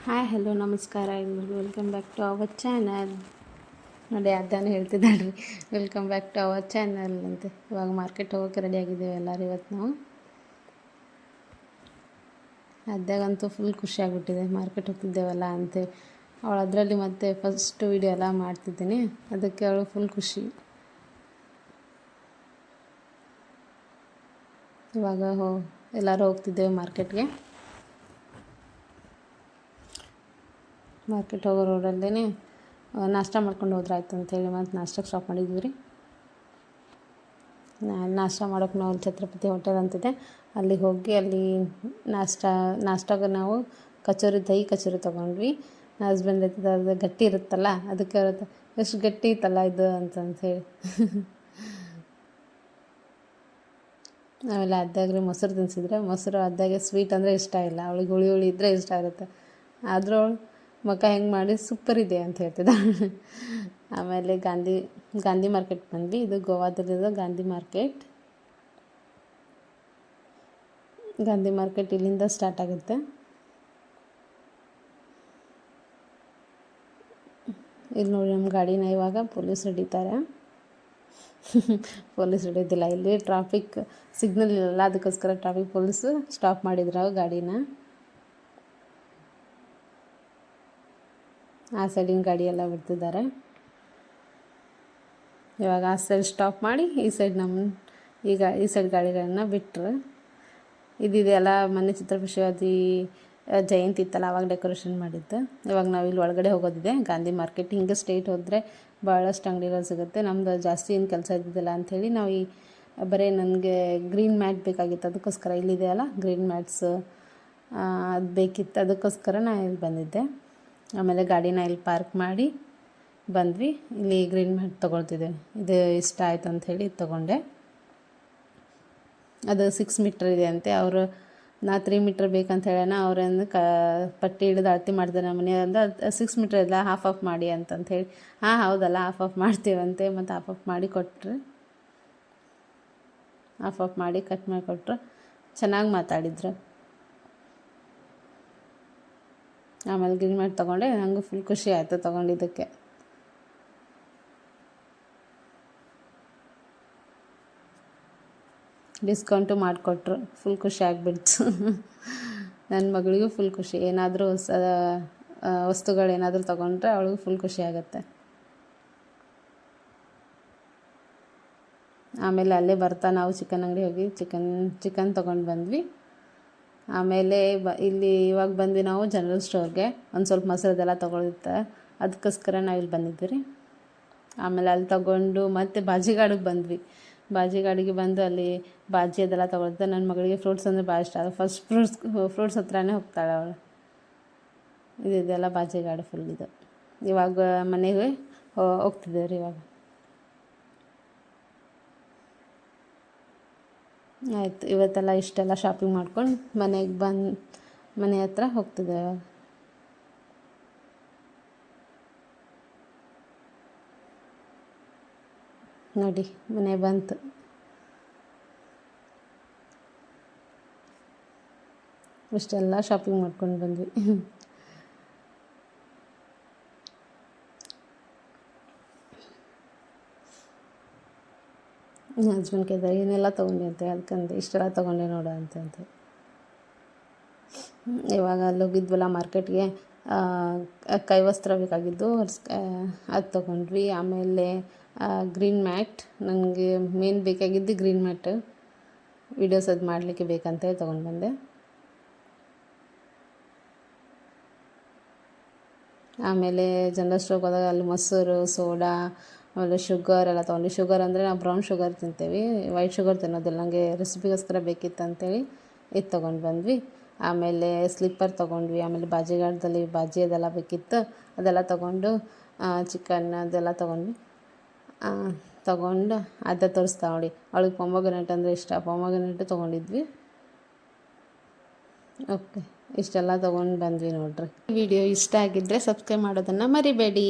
Hi hello ನಮಸ್ಕಾರ ಎಲ್ರಿಗೂ welcome back to our channel. ನೋಡಿ ಅದಾನು ಹೇಳ್ತಿದ್ದಾಳ್ರಿ, welcome back to our channel ಅಂತ. ಇವಾಗ ಮಾರ್ಕೆಟ್ ಹೋಗೋಕ್ಕೆ ರೆಡಿ ಆಗಿದ್ದೇವೆ ಎಲ್ಲರೂ. ಇವತ್ತು ನಾವು ಅದಾಗಂತೂ ಫುಲ್ ಖುಷಿಯಾಗ್ಬಿಟ್ಟಿದೆ, ಮಾರ್ಕೆಟ್ ಹೋಗ್ತಿದ್ದೇವಲ್ಲ ಅಂತ. ಅವಳು ಅದರಲ್ಲಿ ಮತ್ತೆ ಫಸ್ಟ್ ವೀಡಿಯೋ ಎಲ್ಲ ಮಾಡ್ತಿದ್ದೀನಿ, ಅದಕ್ಕೆ ಅವಳು ಫುಲ್ ಖುಷಿ. ಇವಾಗ ಎಲ್ಲರೂ ಹೋಗ್ತಿದ್ದೇವೆ ಮಾರ್ಕೆಟ್ಗೆ. ಮಾರ್ಕೆಟ್ ಹೋಗೋ ರೋಡಲ್ಲೇ ನಾಷ್ಟ ಮಾಡ್ಕೊಂಡು ಹೋದ್ರಾಯ್ತು ಅಂತೇಳಿ ಮತ್ತು ನಾಷ್ಟಕ್ಕೆ ಸ್ಟಾಪ್ ಮಾಡಿದ್ವಿ ರೀ. ನಾಷ್ಟ ಮಾಡೋಕ್ಕೆ ನಾವು ಛತ್ರಪತಿ ಹೋಟೆಲ್ ಅಂತಿದೆ, ಅಲ್ಲಿಗೆ ಹೋಗಿ ಅಲ್ಲಿ ನಾಷ್ಟಾಗ ನಾವು ದಹಿ ಕಚೋರಿ ತೊಗೊಂಡ್ವಿ. ನನ್ನ ಹಸ್ಬೆಂಡ್ ಇರ್ತದೆ, ಅದು ಗಟ್ಟಿ ಇರುತ್ತಲ್ಲ, ಅದಕ್ಕೆ ಎಷ್ಟು ಗಟ್ಟಿ ಇತ್ತಲ್ಲ ಇದು ಅಂತಂಥೇಳಿ. ಆಮೇಲೆ ಅದ್ದಾಗ್ರಿ ಮೊಸರು ತಿನ್ನಿಸಿದ್ರೆ, ಮೊಸರು ಅದ್ದಾಗೆ ಸ್ವೀಟ್ ಅಂದರೆ ಇಷ್ಟ ಇಲ್ಲ, ಅವಳಿಗೆ ಹುಳಿ ಹುಳಿ ಇದ್ದರೆ ಇಷ್ಟ ಆಗುತ್ತೆ. ಆದರೂ ಅವಳು ಮುಖ ಹೆಂಗೆ ಮಾಡಿ ಸೂಪರ್ ಇದೆ ಅಂತ ಹೇಳ್ತಿದ್ದ. ಆಮೇಲೆ ಗಾಂಧಿ ಮಾರ್ಕೆಟ್ ಬಂದ್ವಿ. ಇದು ಗೋವಾದಲ್ಲಿರೋ ಗಾಂಧಿ ಮಾರ್ಕೆಟ್ ಇಲ್ಲಿಂದ ಸ್ಟಾರ್ಟ್ ಆಗುತ್ತೆ. ಇಲ್ಲಿ ನೋಡಿ ನಮ್ಮ ಗಾಡಿನ ಇವಾಗ ಪೊಲೀಸ್ ಹಿಡಿತಾರೆ. ಪೊಲೀಸ್ ಹಿಡಿಯೋದಿಲ್ಲ, ಇಲ್ಲಿ ಟ್ರಾಫಿಕ್ ಸಿಗ್ನಲ್ ಇಲ್ಲಲ್ಲ, ಅದಕ್ಕೋಸ್ಕರ ಟ್ರಾಫಿಕ್ ಪೊಲೀಸು ಸ್ಟಾಪ್ ಮಾಡಿದ್ರು ಗಾಡಿನ. ಆ ಸೈಡಿನ ಗಾಡಿ ಎಲ್ಲ ಬಿಡ್ತಿದ್ದಾರೆ. ಇವಾಗ ಆ ಸೈಡ್ ಸ್ಟಾಪ್ ಮಾಡಿ ಈ ಸೈಡ್ ಈ ಸೈಡ್ ಗಾಡಿಗಳನ್ನ ಬಿಟ್ಟರು. ಇದೆಯಲ್ಲ ಮೊನ್ನೆ ಛತ್ರಪತಿ ಶಿವಾಜಿ ಜಯಂತಿ ಇತ್ತಲ್ಲ, ಆವಾಗ ಡೆಕೋರೇಷನ್ ಮಾಡಿದ್ದು. ಇವಾಗ ನಾವು ಇಲ್ಲಿ ಒಳಗಡೆ ಹೋಗೋದಿದೆ ಗಾಂಧಿ ಮಾರ್ಕೆಟ್. ಹಿಂಗೆ ಸ್ಟ್ರೈಟ್ ಹೋದರೆ ಭಾಳಷ್ಟು ಅಂಗಡಿಗಳು ಸಿಗುತ್ತೆ. ನಮ್ದು ಜಾಸ್ತಿ ಏನು ಕೆಲಸ ಇದ್ದಿದ್ದಿಲ್ಲ ಅಂಥೇಳಿ ನಾವು ಬರೀ ನನಗೆ ಗ್ರೀನ್ ಮ್ಯಾಟ್ ಬೇಕಾಗಿತ್ತು, ಅದಕ್ಕೋಸ್ಕರ ಇಲ್ಲಿದೆಯಲ್ಲ ಗ್ರೀನ್ ಮ್ಯಾಟ್ಸ್ ಅದು ಬೇಕಿತ್ತು, ಅದಕ್ಕೋಸ್ಕರ ನಾನು ಇಲ್ಲಿ ಬಂದಿದ್ದೆ. ಆಮೇಲೆ ಗಾಡಿನ ಇಲ್ಲಿ ಪಾರ್ಕ್ ಮಾಡಿ ಬಂದ್ವಿ. ಇಲ್ಲಿ ಗ್ರೀನ್ ಮ್ಯಾಟ್ ತೊಗೊಳ್ತಿದ್ದೆ, ಇದು ಇಷ್ಟ ಆಯಿತು ಅಂಥೇಳಿ ಇದು ತೊಗೊಂಡೆ. ಅದು 6 ಮೀಟ್ರ್ ಇದೆ ಅಂತೆ. ಅವರು 3 ಮೀಟ್ರ್ ಬೇಕಂತ ಹೇಳೋಣ, ಅವರನ್ನು ಪಟ್ಟಿ ಹಿಡಿದು ಅಳತೆ ಮಾಡಿದ್ದಾರೆ ನಮ್ಮ ಮನೆಯಿಂದ. 6 ಮೀಟ್ರ್ ಇಲ್ಲ, ಹಾಫ್ ಮಾಡಿ ಅಂತಂಥೇಳಿ. ಹೌದಲ್ಲ, ಹಾಫ್ ಮಾಡ್ತೀವಂತೆ. ಮತ್ತು ಹಾಫ್ ಮಾಡಿ ಕೊಟ್ಟರು, ಹಾಫ್ ಮಾಡಿ ಕಟ್ ಮಾಡಿ ಕೊಟ್ಟರು. ಚೆನ್ನಾಗಿ ಮಾತಾಡಿದ್ರು. ಆಮೇಲೆ ಗ್ರೀನ್ ಮ್ಯಾಟ್ ತೊಗೊಂಡೆ, ನನಗೂ ಫುಲ್ ಖುಷಿ ಆಯಿತು ತೊಗೊಂಡಿದ್ದಕ್ಕೆ. ಡಿಸ್ಕೌಂಟು ಮಾಡಿಕೊಟ್ರು, ಫುಲ್ ಖುಷಿ ಆಗಿಬಿಡ್ತು. ನನ್ನ ಮಗಳಿಗೂ ಫುಲ್ ಖುಷಿ. ಏನಾದರೂ ವಸ್ತುಗಳೇನಾದರೂ ತೊಗೊಂಡ್ರೆ ಅವಳಿಗೂ ಫುಲ್ ಖುಷಿ ಆಗುತ್ತೆ. ಆಮೇಲೆ ಅಲ್ಲೇ ಬರ್ತಾ ನಾವು ಚಿಕನ್ ಅಂಗಡಿ ಹೋಗಿ ಚಿಕನ್ ತೊಗೊಂಡು ಬಂದ್ವಿ. ಆಮೇಲೆ ಇಲ್ಲಿ ಇವಾಗ ಬಂದ್ವಿ ನಾವು ಜನರಲ್ ಸ್ಟೋರ್ಗೆ, ಒಂದು ಸ್ವಲ್ಪ ಮೊಸರದೆಲ್ಲ ತೊಗೊಳುತ್ತೆ, ಅದಕ್ಕೋಸ್ಕರ ನಾವು ಇಲ್ಲಿ ಬಂದಿದ್ವಿ ರೀ. ಆಮೇಲೆ ಅಲ್ಲಿ ತೊಗೊಂಡು ಮತ್ತೆ ಬಾಜಿಗಾಡಿಗೆ ಬಂದ್ವಿ. ಬಾಜಿಗಾಡಿಗೆ ಬಂದು ಅಲ್ಲಿ ಬಾಜಿ ಅದೆಲ್ಲ ತೊಗೊಳುತ್ತೆ. ನನ್ನ ಮಗಳಿಗೆ ಫ್ರೂಟ್ಸ್ ಅಂದರೆ ಭಾಳ ಇಷ್ಟ. ಫಸ್ಟ್ ಫ್ರೂಟ್ಸ್ ಹತ್ರನೇ ಹೋಗ್ತಾಳೆ ಅವಳು. ಇದೆಲ್ಲ ಬಾಜಿಗಾಡು ಫುಲ್ ಇದು. ಇವಾಗ ಮನೆಗೆ ಹೋಗ್ತಿದ್ದೇವೆ ರೀ ಇವಾಗ. ಆಯಿತು, ಇವತ್ತೆಲ್ಲ ಇಷ್ಟೆಲ್ಲ ಶಾಪಿಂಗ್ ಮಾಡ್ಕೊಂಡು ಮನೆ ಹತ್ರ ಹೋಗ್ತಿದ್ದೇವೆ ಇವಾಗ. ನೋಡಿ ಮನೆ ಬಂತು. ಇಷ್ಟೆಲ್ಲ ಶಾಪಿಂಗ್ ಮಾಡ್ಕೊಂಡು ಬಂದ್ವಿ. ನನ್ನ ಹಸ್ಬೆಂಡ್ ಕೇಳಿದಾಗ ಏನೆಲ್ಲ ತೊಗೊಂಡೆ ಅಂತ, ಅದಕ್ಕಂದೆ ಇಷ್ಟೆಲ್ಲ ತೊಗೊಂಡೆ ನೋಡು ಅಂತ. ಇವಾಗ ಅಲ್ಲಿ ಹೋಗಿದ್ವಲ್ಲ ಮಾರ್ಕೆಟ್ಗೆ, ಕೈ ವಸ್ತ್ರ ಬೇಕಾಗಿದ್ದು ಅದು ತೊಗೊಂಡ್ವಿ. ಆಮೇಲೆ ಗ್ರೀನ್ ಮ್ಯಾಟ್, ನನಗೆ ಮೇನ್ ಬೇಕಾಗಿದ್ದು ಗ್ರೀನ್ ಮ್ಯಾಟ್, ವೀಡಿಯೋಸ್ ಅದು ಮಾಡಲಿಕ್ಕೆ ಬೇಕಂತೇಳಿ ತೊಗೊಂಡು ಬಂದೆ. ಆಮೇಲೆ ಜನರಲ್ ಸ್ಟೋರ್ಗೆ ಹೋದಾಗ ಅಲ್ಲಿ ಮೊಸರು, ಸೋಡಾ, ಆಮೇಲೆ ಶುಗರ್ ಎಲ್ಲ ತೊಗೊಂಡ್ವಿ. ಶುಗರ್ ಅಂದರೆ ನಾವು ಬ್ರೌನ್ ಶುಗರ್ ತಿಂತೇವೆ, ವೈಟ್ ಶುಗರ್ ತಿನ್ನೋದಿಲ್ಲ. ನನಗೆ ರೆಸಿಪಿಗೋಸ್ಕರ ಬೇಕಿತ್ತು ಅಂತೇಳಿ ಇದು ತೊಗೊಂಡು ಬಂದ್ವಿ. ಆಮೇಲೆ ಸ್ಲಿಪ್ಪರ್ ತೊಗೊಂಡ್ವಿ. ಆಮೇಲೆ ಬಾಜಿಗಾಡದಲ್ಲಿ ಬಾಜಿ ಅದೆಲ್ಲ ಬೇಕಿತ್ತು, ಅದೆಲ್ಲ ತೊಗೊಂಡು ಚಿಕನ್ ಅದೆಲ್ಲ ತೊಗೊಂಡು ಅದೇ ತೋರಿಸ್ತಾ ನೋಡಿ. ಅವಳಿಗೆ ಪೊಮೊಗ್ರೆನೇಟ್ ಅಂದರೆ ಇಷ್ಟ, ಪೊಮೊಗ್ರೆನೇಟು ತೊಗೊಂಡಿದ್ವಿ. ಓಕೆ, ಇಷ್ಟೆಲ್ಲ ತೊಗೊಂಡು ಬಂದ್ವಿ ನೋಡ್ರಿ. ವಿಡಿಯೋ ಇಷ್ಟ ಆಗಿದ್ದರೆ ಸಬ್ಸ್ಕ್ರೈಬ್ ಮಾಡೋದನ್ನು ಮರಿಬೇಡಿ.